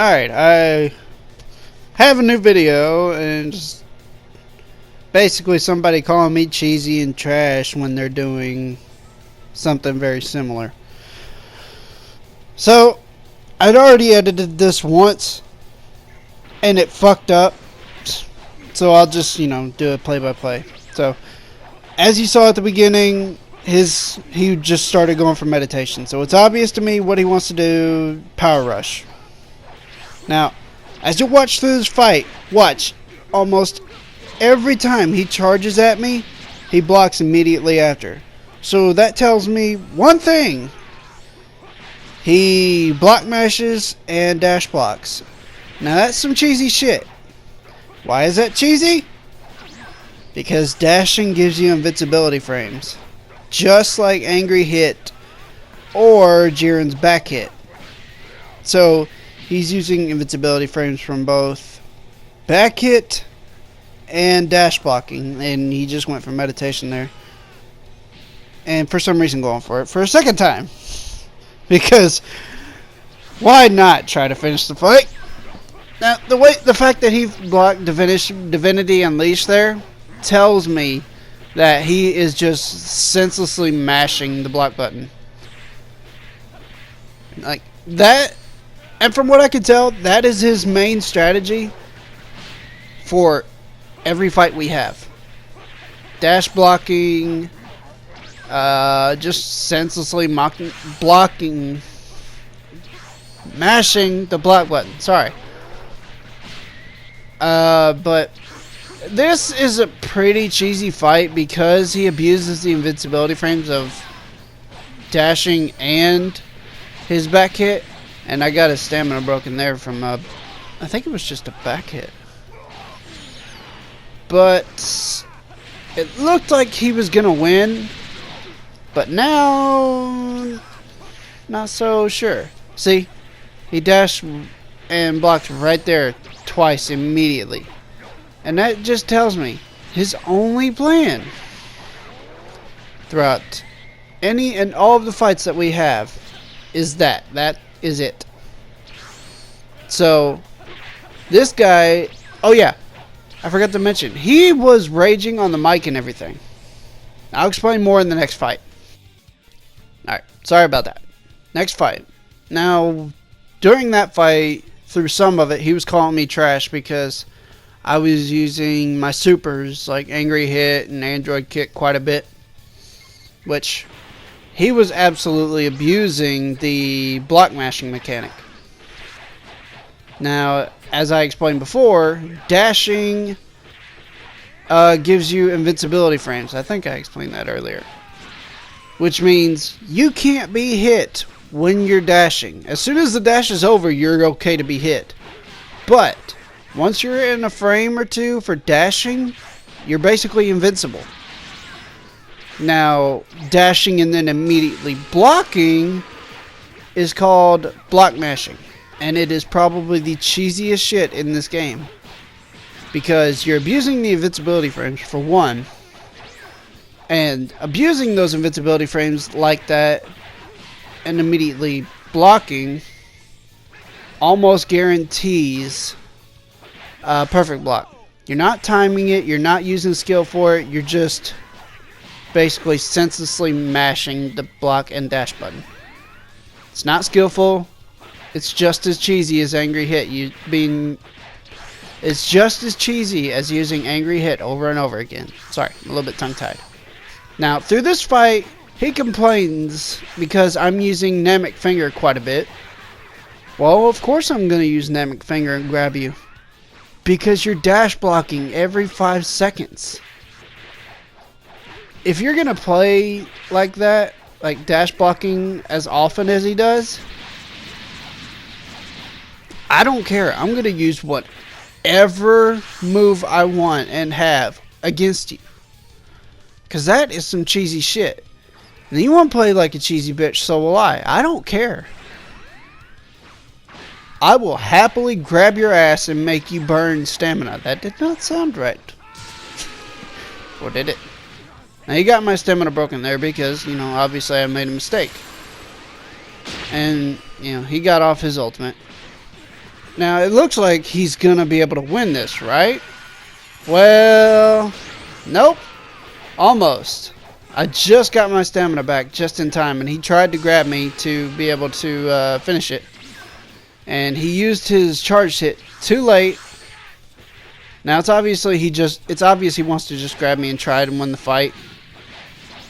Alright, I have a new video, and just basically somebody calling me cheesy and trash when they're doing something very similar. So, I'd already edited this once, and it fucked up. So I'll just, do a play-by-play. So, as you saw at the beginning, he just started going for meditation. So it's obvious to me what he wants to do, power rush. Now, as you watch through this fight, watch, almost every time he charges at me, he blocks immediately after. So that tells me one thing. He block mashes and dash blocks. Now that's some cheesy shit. Why is that cheesy? Because dashing gives you invincibility frames. Just like Angry Hit or Jiren's back hit. So he's using invincibility frames from both back hit and dash blocking, and he just went for meditation there. And for some reason going for it for a second time. Because why not try to finish the fight? Now the fact that he blocked Divinity Unleashed there tells me that he is just senselessly mashing the block button. Like that. And from what I can tell, that is his main strategy for every fight we have. Dash blocking, just senselessly blocking, mashing the block button. Sorry. But this is a pretty cheesy fight because he abuses the invincibility frames of dashing and his back hit. And I got his stamina broken there from I think it was just a back hit. But it looked like he was gonna win. But now, not so sure. See, he dashed and blocked right there twice immediately. And that just tells me his only plan throughout any and all of the fights that we have is that is it. So this guy, oh yeah, I forgot to mention, he was raging on the mic and everything. I'll explain more in the next fight. Alright, sorry about that. Next fight. Now, during that fight, through some of it, he was calling me trash because I was using my supers like Angry Hit and Android Kick quite a bit, which he was absolutely abusing the block mashing mechanic. Now, as I explained before, dashing gives you invincibility frames. I think I explained that earlier. Which means you can't be hit when you're dashing. As soon as the dash is over, you're okay to be hit. But once you're in a frame or two for dashing, you're basically invincible. Now, dashing and then immediately blocking is called block mashing. And it is probably the cheesiest shit in this game. Because you're abusing the invincibility frames for one. And abusing those invincibility frames like that and immediately blocking almost guarantees a perfect block. You're not timing it, you're not using skill for it, you're just basically senselessly mashing the block and dash button. It's not skillful. It's just as cheesy as Angry Hit. It's just as cheesy as using Angry Hit over and over again. Sorry, I'm a little bit tongue-tied. Now, through this fight, he complains because I'm using Namek Finger quite a bit. Well, of course I'm going to use Namek Finger and grab you. Because you're dash blocking every 5 seconds. If you're going to play like that, like dash blocking as often as he does, I don't care. I'm going to use whatever move I want and have against you. Because that is some cheesy shit. And you want to play like a cheesy bitch, so will I. I don't care. I will happily grab your ass and make you burn stamina. That did not sound right. Or did it? Now you got my stamina broken there because, obviously I made a mistake. And, he got off his ultimate. Now, it looks like he's gonna be able to win this, right? Well, nope. Almost. I just got my stamina back just in time, and he tried to grab me to be able to finish it. And he used his charge hit too late. Now, it's obvious he wants to just grab me and try to win the fight.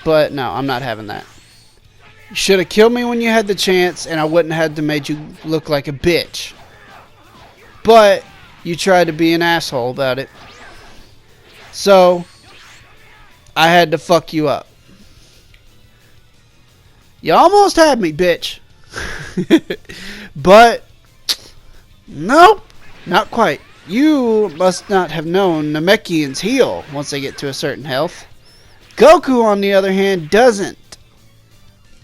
But no, I'm not having that. You should have killed me when you had the chance, and I wouldn't have had to make you look like a bitch. But you tried to be an asshole about it. So I had to fuck you up. You almost had me, bitch. But nope, not quite. You must not have known Namekians heal once they get to a certain health. Goku, on the other hand, doesn't.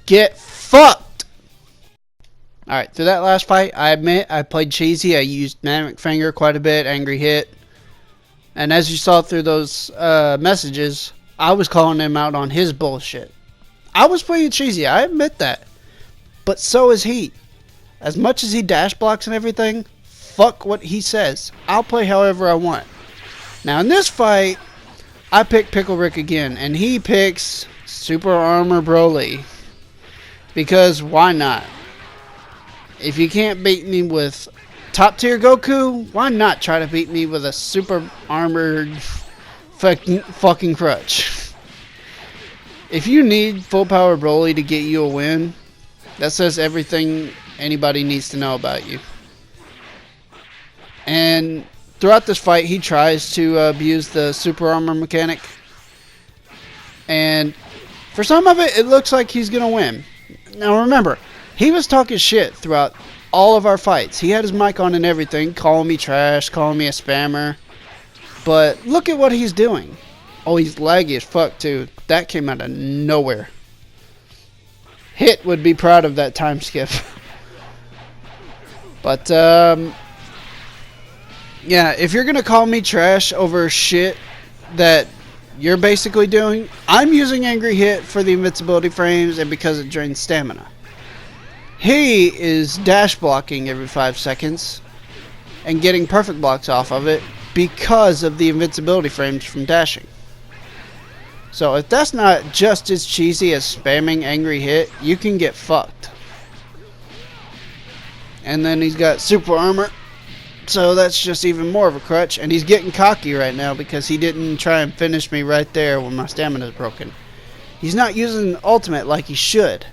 Get fucked! Alright, through that last fight, I admit I played cheesy. I used Dynamic Finger quite a bit, Angry Hit. And as you saw through those messages, I was calling him out on his bullshit. I was playing cheesy, I admit that. But so is he. As much as he dash blocks and everything, fuck what he says. I'll play however I want. Now in this fight, I pick Pickle Rick again, and he picks Super Armor Broly. Because why not? If you can't beat me with top tier Goku, why not try to beat me with a super armored fucking crutch? If you need full power Broly to get you a win, that says everything anybody needs to know about you. And throughout this fight, he tries to abuse the super armor mechanic. And for some of it, it looks like he's going to win. Now remember, he was talking shit throughout all of our fights. He had his mic on and everything, calling me trash, calling me a spammer. But look at what he's doing. Oh, he's laggy as fuck too. That came out of nowhere. Hit would be proud of that time skip. But, yeah, if you're going to call me trash over shit that you're basically doing, I'm using Angry Hit for the invincibility frames and because it drains stamina. He is dash blocking every 5 seconds and getting perfect blocks off of it because of the invincibility frames from dashing. So if that's not just as cheesy as spamming Angry Hit, you can get fucked. And then he's got super armor, so that's just even more of a crutch. And he's getting cocky right now because he didn't try and finish me right there when my stamina is broken. He's not using ultimate like he should.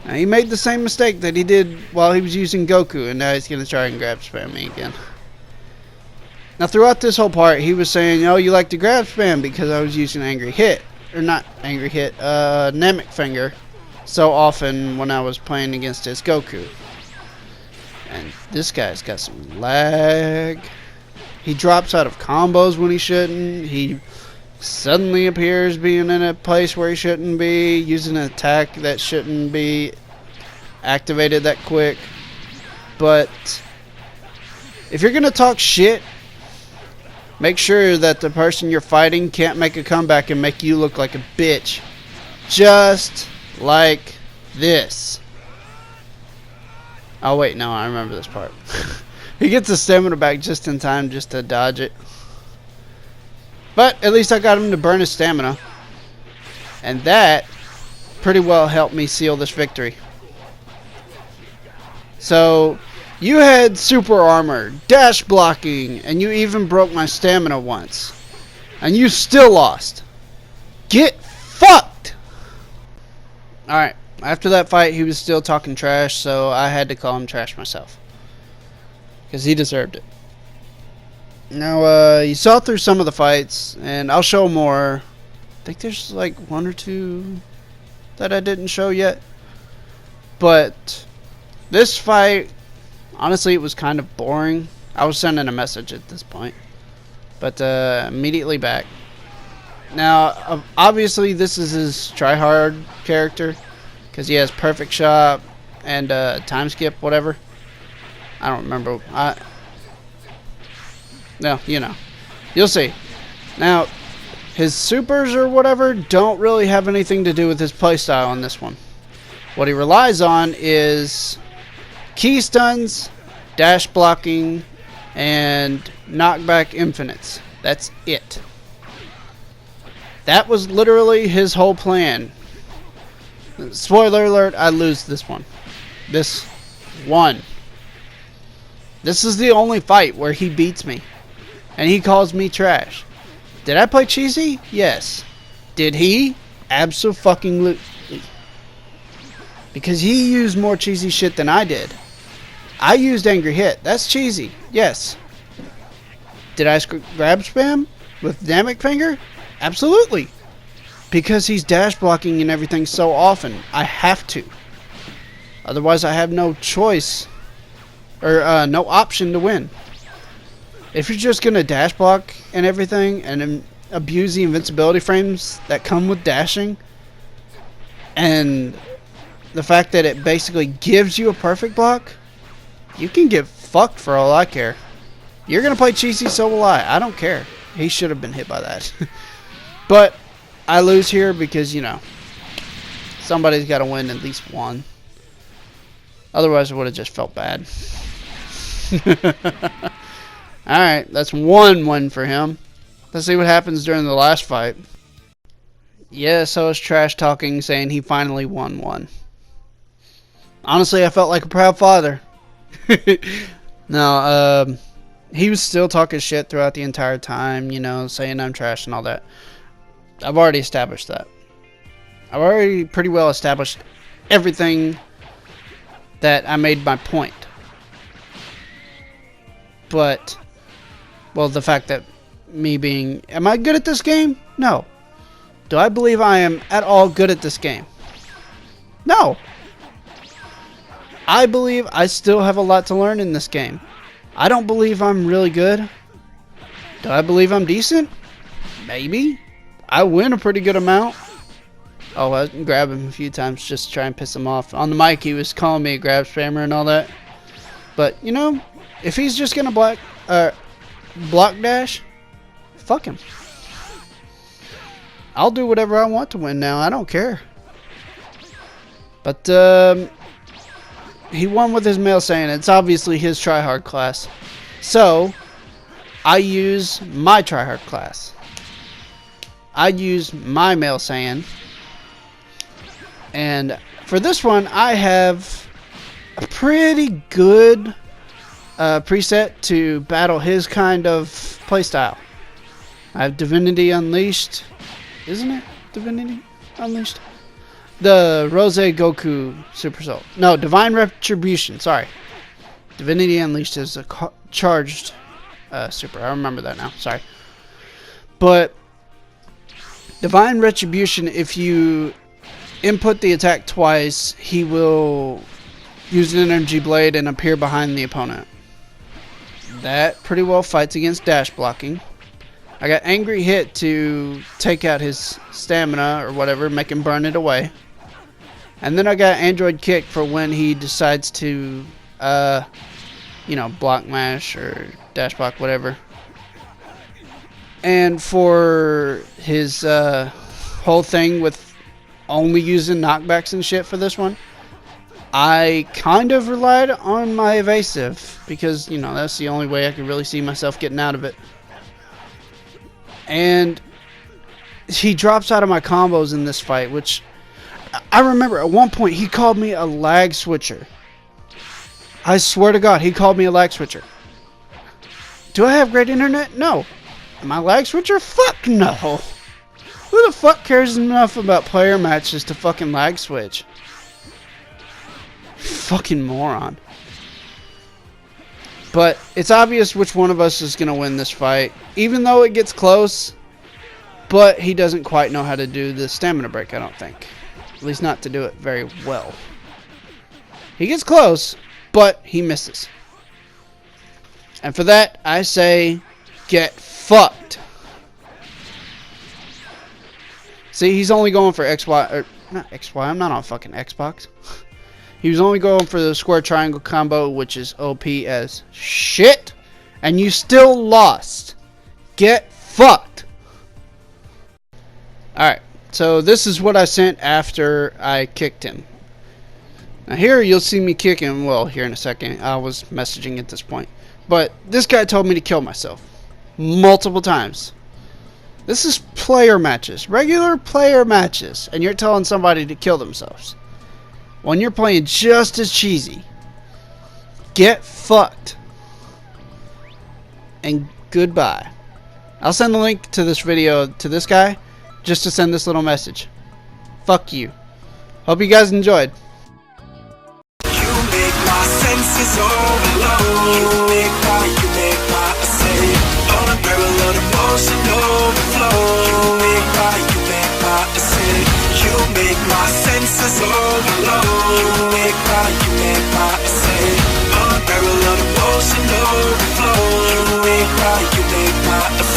Now, he made the same mistake that he did while he was using Goku, and now he's going to try and grab spam me again. Now, throughout this whole part, he was saying, oh, you like to grab spam because I was using Angry Hit. Or not Angry Hit, Namek Finger so often when I was playing against his Goku. And this guy's got some lag. He drops out of combos when he shouldn't. He suddenly appears being in a place where he shouldn't be, using an attack that shouldn't be activated that quick. But if you're going to talk shit, make sure that the person you're fighting can't make a comeback and make you look like a bitch. Just like this. Oh wait, no, I remember this part. He gets his stamina back just in time just to dodge it. But at least I got him to burn his stamina. And that pretty well helped me seal this victory. So, you had super armor, dash blocking, and you even broke my stamina once. And you still lost. Get fucked! Alright, after that fight he was still talking trash, so I had to call him trash myself. Because he deserved it. Now, you saw through some of the fights, and I'll show more. I think there's like 1 or 2 that I didn't show yet. But this fight, honestly, it was kind of boring. I was sending a message at this point. But immediately back. Now, obviously, this is his tryhard character. Because he has perfect shot and time skip, whatever. I don't remember. No, you know. You'll see. Now, his supers or whatever don't really have anything to do with his playstyle on this one. What he relies on is key stuns, dash blocking, and knockback infinites. That's it. That was literally his whole plan. Spoiler alert, I lose this one. This one. This is the only fight where he beats me. And he calls me trash. Did I play cheesy? Yes. Did he? Abso-fucking-lutely. Because he used more cheesy shit than I did. I used Angry Hit. That's cheesy. Yes. Did I grab spam with Dynamic Finger? Absolutely. Because he's dash blocking and everything so often. I have to. Otherwise I have no choice. Or no option to win. If you're just going to dash block and everything and abuse the invincibility frames that come with dashing, and the fact that it basically gives you a perfect block, you can get fucked for all I care. You're going to play cheesy, so will I. I don't care. He should have been hit by that. But I lose here because, you know, somebody's got to win at least one. Otherwise, I would have just felt bad. Alright, that's one win for him. Let's see what happens during the last fight. Yeah, so it's trash talking, saying he finally won one. Honestly, I felt like a proud father. No, he was still talking shit throughout the entire time, you know, saying I'm trash and all that. I've already established that. I've already pretty well established everything that I made my point. But, well, the fact that me being... Am I good at this game? No. Do I believe I am at all good at this game? No. I believe I still have a lot to learn in this game. I don't believe I'm really good. Do I believe I'm decent? Maybe. I win a pretty good amount. Oh, I grabbed him a few times just to try and piss him off. On the mic, he was calling me a grab spammer and all that. But, you know... If he's just gonna block dash, fuck him. I'll do whatever I want to win now. I don't care. But he won with his male Saiyan. It's obviously his tryhard class. So I use my tryhard class. I use my male Saiyan. And for this one, I have a pretty good preset to battle his kind of playstyle. I have Divinity Unleashed. Isn't it Divinity Unleashed? The Rose Goku Super Soul. No, Divine Retribution. Sorry. Divinity Unleashed is a charged super. I remember that now. Sorry. But Divine Retribution, if you input the attack twice, he will use an energy blade and appear behind the opponent. That pretty well fights against dash blocking. I got Angry Hit to take out his stamina or whatever, make him burn it away. And then I got Android Kick for when he decides to, you know, block mash or dash block, whatever. And for his whole thing with only using knockbacks and shit for this one, I kind of relied on my evasive because, you know, that's the only way I could really see myself getting out of it. And he drops out of my combos in this fight, which I remember at one point he called me a lag switcher. I swear to God, he called me a lag switcher. Do I have great internet? No. Am I a lag switcher? Fuck no. Who the fuck cares enough about player matches to fucking lag switch? Fucking moron. But it's obvious which one of us is going to win this fight. Even though it gets close. But he doesn't quite know how to do the stamina break, I don't think. At least not to do it very well. He gets close, but he misses. And for that, I say, get fucked. See, he's only going for XY, or not XY, I'm not on fucking Xbox. He was only going for the square triangle combo, which is OP as shit. And you still lost. Get fucked. Alright, so this is what I sent after I kicked him. Now here you'll see me kicking. Well, here in a second. I was messaging at this point. But this guy told me to kill myself. Multiple times. This is player matches. Regular player matches. And you're telling somebody to kill themselves. When you're playing just as cheesy. Get fucked. And goodbye. I'll send the link to this video to this guy. Just to send this little message. Fuck you. Hope you guys enjoyed. You make my senses overload. You make my escape on a barrel of emotion overflow. You make my escape. You make my senses overload. You make my escape on a barrel of emotion overflow. You make my escape.